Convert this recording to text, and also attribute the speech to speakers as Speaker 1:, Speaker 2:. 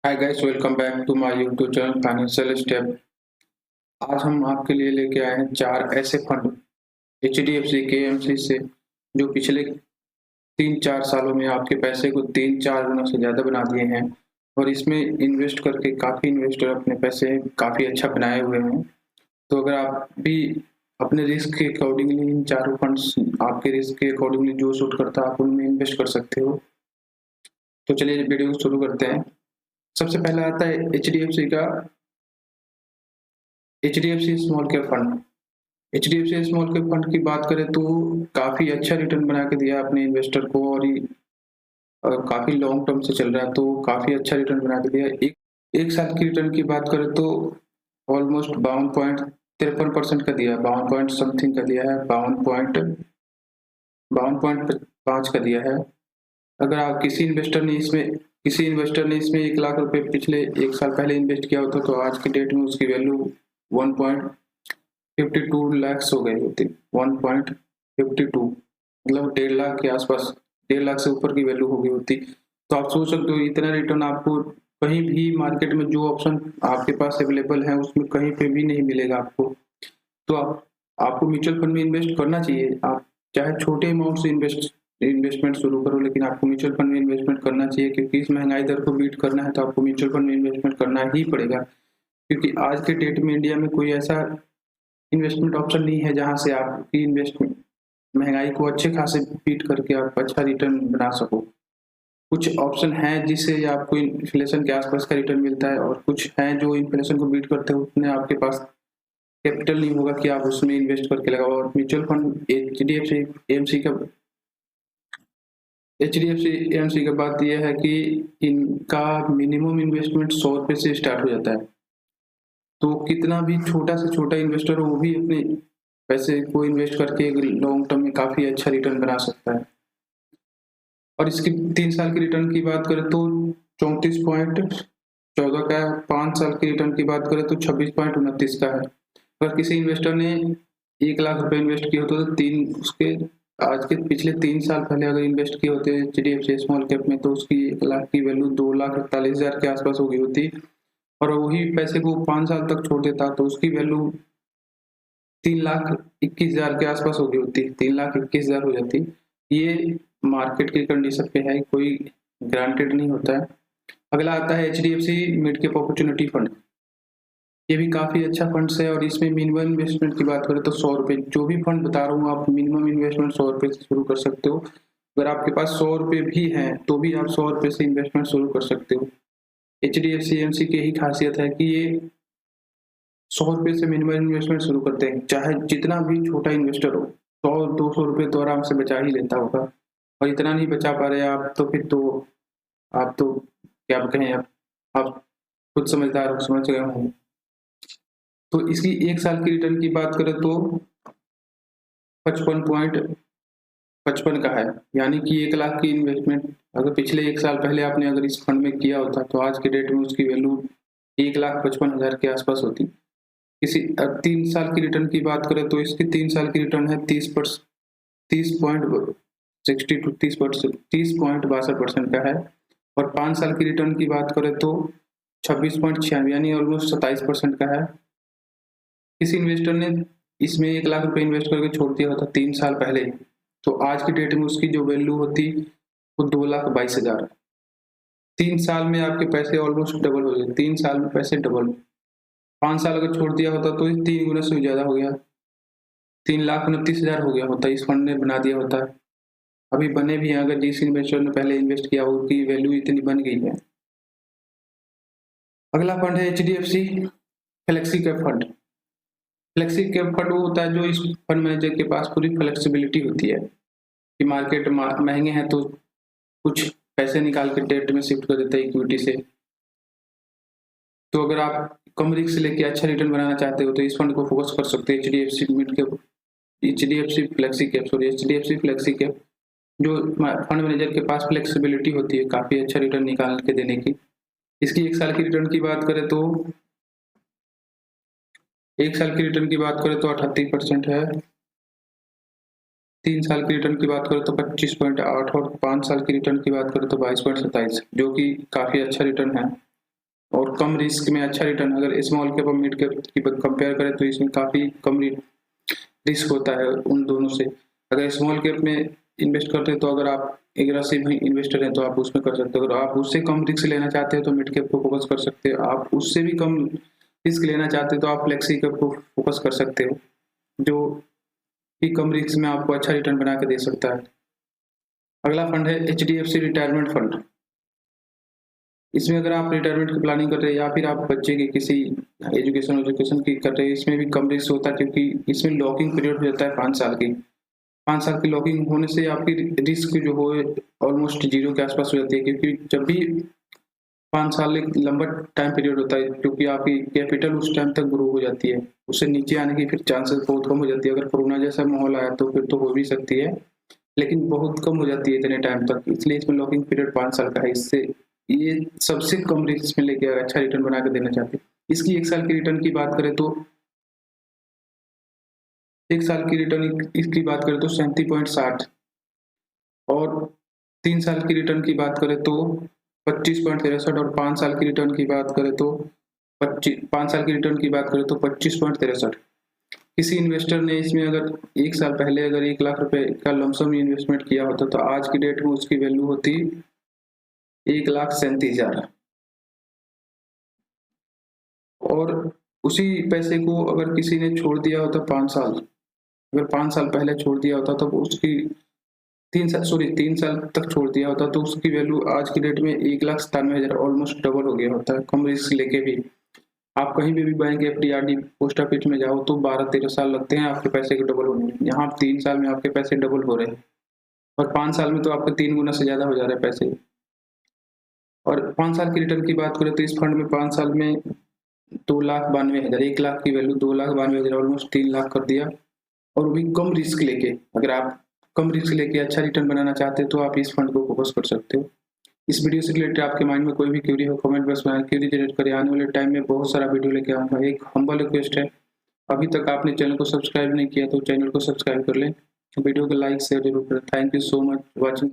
Speaker 1: Hi guys, welcome back to my YouTube channel financial step. आज हम आपके लिए लेके आए हैं चार ऐसे फंड एचडीएफसी केएमसी से जो पिछले 3-4 सालों में आपके पैसे को 3-4 गुना से ज़्यादा बना दिए हैं। और इसमें इन्वेस्ट करके काफ़ी इन्वेस्टर अपने पैसे काफ़ी अच्छा बनाए हुए हैं। तो अगर आप भी अपने रिस्क के अकॉर्डिंगली इन चारों फंड्स आपके रिस्क के अकॉर्डिंगली जो सूट करता है आप उनमें इन्वेस्ट कर सकते हो। तो चलिए वीडियो को शुरू करते हैं। सबसे पहला आता है H D F C small cap fund. HDFC small cap fund की बात करें तो काफ़ी अच्छा रिटर्न बना के दिया अपने इन्वेस्टर को। और ये काफ़ी लॉन्ग टर्म से चल रहा है तो काफ़ी अच्छा रिटर्न बना के दिया। एक साल की रिटर्न की बात करें तो ऑलमोस्ट 52.53% का दिया है, 52 पॉइंट समथिंग का दिया है, 52.5 का दिया है। अगर आप किसी इन्वेस्टर ने इसमें 1 लाख रुपए पिछले 1 साल पहले इन्वेस्ट किया होता तो आज की डेट में उसकी वैल्यू 1.52 लैक्स हो गई होती। 1.52 मतलब 1.5 लाख के आसपास, 1.5 लाख से ऊपर की वैल्यू हो गई होती। तो आप सोच सकते हो इतना रिटर्न आपको कहीं भी मार्केट में जो ऑप्शन आपके पास अवेलेबल है उसमें कहीं पे भी नहीं मिलेगा आपको। तो आपको म्यूचुअल फंड में इन्वेस्ट करना चाहिए। आप चाहे छोटे अमाउंट से इन्वेस्टमेंट शुरू करो, लेकिन आपको म्यूचुअल फंड में इन्वेस्टमेंट करना चाहिए क्योंकि इस महंगाई दर को बीट करना है तो आपको म्यूचुअल फंड में इन्वेस्टमेंट करना ही पड़ेगा। क्योंकि आज के डेट में इंडिया में कोई ऐसा इन्वेस्टमेंट ऑप्शन नहीं है जहां से आपकी इन्वेस्टमेंट महंगाई को अच्छे खासे बीट करके आप अच्छा रिटर्न बना सको। कुछ ऑप्शन हैं जिससे आपको इन्फ्लेशन के आसपास का रिटर्न मिलता है और कुछ हैं जो इन्फ्लेशन को बीट करते हैं, उतने आपके पास कैपिटल नहीं होगा कि आप उसमें इन्वेस्ट करके लगाओ। और mutual fund H D F C का बात यह है कि इनका मिनिमम इन्वेस्टमेंट 100 रुपये से स्टार्ट हो जाता है। तो कितना भी छोटा से छोटा इन्वेस्टर हो वो भी अपने पैसे को इन्वेस्ट करके लॉन्ग टर्म में काफ़ी अच्छा रिटर्न बना सकता है। और इसकी 3 साल की रिटर्न की बात करें तो 34.14 का है। 5 साल की रिटर्न की बात करें तो 26.29 का है। अगर किसी इन्वेस्टर ने 1 लाख रुपए इन्वेस्ट किए होते तो आज के पिछले 3 साल पहले अगर इन्वेस्ट किए होते एच-डी-एफ-सी स्मॉल कैप में तो उसकी 1 लाख की वैल्यू 2,41,000 के आसपास हो गई होती। और वही पैसे को 5 साल तक छोड़ देता तो उसकी वैल्यू 3,21,000 के आसपास हो गई होती, 3,21,000 हो जाती। ये मार्केट की कंडीशन पे है, कोई ग्रांटेड नहीं होता है। अगला आता है HDFC mid cap opportunity fund. ये भी काफ़ी अच्छा फंड्स है और इसमें मिनिमम इन्वेस्टमेंट की बात करें तो 100 रुपये, जो भी फंड बता रहा हूँ आप मिनिमम इन्वेस्टमेंट 100 रुपये से शुरू कर सकते हो। अगर आपके पास 100 रुपये भी हैं तो भी आप 100 रुपये से इन्वेस्टमेंट शुरू कर सकते हो। एच-डी-एफ-सी एम सी की यही खासियत है कि ये 100 रुपये से मिनिमम इन्वेस्टमेंट शुरू करते हैं। चाहे जितना भी छोटा इन्वेस्टर हो, 100-200 रुपये तो आराम से बचा ही लेता होगा। और इतना नहीं बचा पा रहे आप तो फिर तो आप तो क्या कहें, आप खुद समझदार हो, समझ गए होंगे। तो इसकी 1 साल की रिटर्न की बात करें तो 55.55 का है। यानी कि 1 लाख की इन्वेस्टमेंट अगर पिछले 1 साल पहले आपने अगर इस फंड में किया होता तो आज के डेट में उसकी वैल्यू 1,55,000 के आसपास होती। किसी 3 साल की रिटर्न की बात करें तो इसकी 3 साल की रिटर्न है 30.62% का है। और 5 साल की रिटर्न की बात करें तो 26.96 यानी ऑलमोस्ट 27% का है। किसी इन्वेस्टर ने इसमें 1 लाख रुपए इन्वेस्ट करके छोड़ दिया होता 3 साल पहले तो आज की डेट में उसकी जो वैल्यू होती वो 2,22,000। 3 साल में आपके पैसे ऑलमोस्ट डबल हो गए, 3 साल में पैसे डबल। 5 साल अगर छोड़ दिया होता तो 3 गुना से ज्यादा हो गया, 3,29,000 हो गया होता, इस फंड ने बना दिया होता। अभी बने भी हैं, अगर जिस इन्वेस्टर ने पहले इन्वेस्ट किया उसकी वैल्यू इतनी बन गई है। अगला फंड है HDFC flexi cap fund. Flexi cap fund वो होता है जो इस फंड मैनेजर के पास पूरी फ्लेक्सिबिलिटी होती है कि मार्केट महंगे हैं तो कुछ पैसे निकाल के डेट में शिफ्ट कर देता है इक्विटी से। तो अगर आप कम रिस्क लेके अच्छा रिटर्न बनाना चाहते हो तो इस फंड को फोकस कर सकते हैं। H D F C flexi cap जो फंड मैनेजर के पास फ्लेक्सिबिलिटी होती है काफ़ी अच्छा रिटर्न निकाल के देने की। इसकी 1 साल की रिटर्न की बात करें तो 38% है। 3 साल की रिटर्न की बात करें तो 25.8 और 5 साल की रिटर्न की बात करें तो 22.27, जो कि काफ़ी अच्छा रिटर्न है। और कम रिस्क में अच्छा रिटर्न। अगर स्मॉल कैप और मिड कैप की कंपेयर करें तो इसमें काफ़ी कम रिस्क होता है उन दोनों से। अगर स्मॉल कैप में इन्वेस्ट करते हैं तो अगर आप एग्रेसिव इन्वेस्टर हैं तो आप उसमें कर सकते हो। अगर आप उससे कम रिस्क लेना चाहते हो तो मिड कैप को फोकस कर सकते हो। आप उससे भी कम रिस्क लेना चाहते हो तो आप फ्लेक्सी कैप को फोकस कर सकते हो, जो कि कम रिस्क में आपको अच्छा रिटर्न बना के दे सकता है। अगला फंड है HDFC रिटायरमेंट फंड। इसमें अगर आप रिटायरमेंट की प्लानिंग कर रहे हैं या फिर आप बच्चे की किसी एजुकेशन की कर रहे हैं, इसमें भी कम रिस्क होता है क्योंकि इसमें लॉकिंग पीरियड हो जाता है 5 साल की। 5 साल की लॉकिंग होने से आपकी रिस्क जो हो ऑलमोस्ट जीरो के आसपास हो जाती है, क्योंकि जब भी 5 साल एक लंबा टाइम पीरियड होता है, क्योंकि आपकी कैपिटल उस टाइम तक ग्रो हो जाती है, उससे नीचे आने की फिर चांसेस बहुत कम हो जाती है। अगर कोरोना जैसा माहौल आया तो फिर तो हो भी सकती है, लेकिन बहुत कम हो जाती है इतने टाइम तक। इसलिए इसमें लॉकिंग पीरियड 5 साल का है। इससे ये सबसे कम रिस्क में लेके अच्छा रिटर्न बना के देना चाहते हैं। इसकी 1 साल की रिटर्न की बात करें तो 1 साल की रिटर्न इसकी बात करें तो 37.60 और 3 साल की रिटर्न की बात करें तो 25.63 और 5 साल की रिटर्न की बात करें तो 5 साल की रिटर्न की बात करें तो 25.63। किसी इन्वेस्टर ने इसमें अगर 1 साल पहले अगर 1 लाख रुपए का लमसम इन्वेस्टमेंट किया होता तो आज की डेट में उसकी वैल्यू होती 1,37,000। और उसी पैसे को अगर किसी ने छोड़ दिया होता 5 साल, अगर 5 साल पहले छोड़ दिया होता तो उसकी 3 साल तक छोड़ दिया होता तो उसकी वैल्यू आज की डेट में 1,97,000 ऑलमोस्ट डबल हो गया होता है, कम रिस्क लेके भी। आप कहीं भी bank, FD, RD, post office में जाओ तो 12-13 साल लगते हैं आपके पैसे के डबल होने में। यहाँ 3 साल में आपके पैसे डबल हो रहे हैं और 5 साल में तो आपके 3 गुना से ज्यादा हो जा रहे हैं पैसे। और 5 साल की रिटर्न की बात करें तो इस फंड में 5 साल में 2,92,000, 1 लाख की वैल्यू 2,92,000 ऑलमोस्ट 3 लाख कर दिया। और वो भी कम रिस्क लेके। अगर आप कम रिस्क लेके अच्छा रिटर्न बनाना चाहते हैं तो आप इस फंड को फोकस कर सकते हो। इस वीडियो से रिलेटेड आपके माइंड में कोई भी क्वेरी हो कमेंट बॉक्स में क्वेरी जनरेट करें। आने वाले टाइम में बहुत सारा वीडियो लेके आऊँगा। एक हम्बल रिक्वेस्ट है, अभी तक आपने चैनल को सब्सक्राइब नहीं किया तो चैनल को सब्सक्राइब कर लें, वीडियो को लाइक शेयर जरूर करें। Thank you so much watching.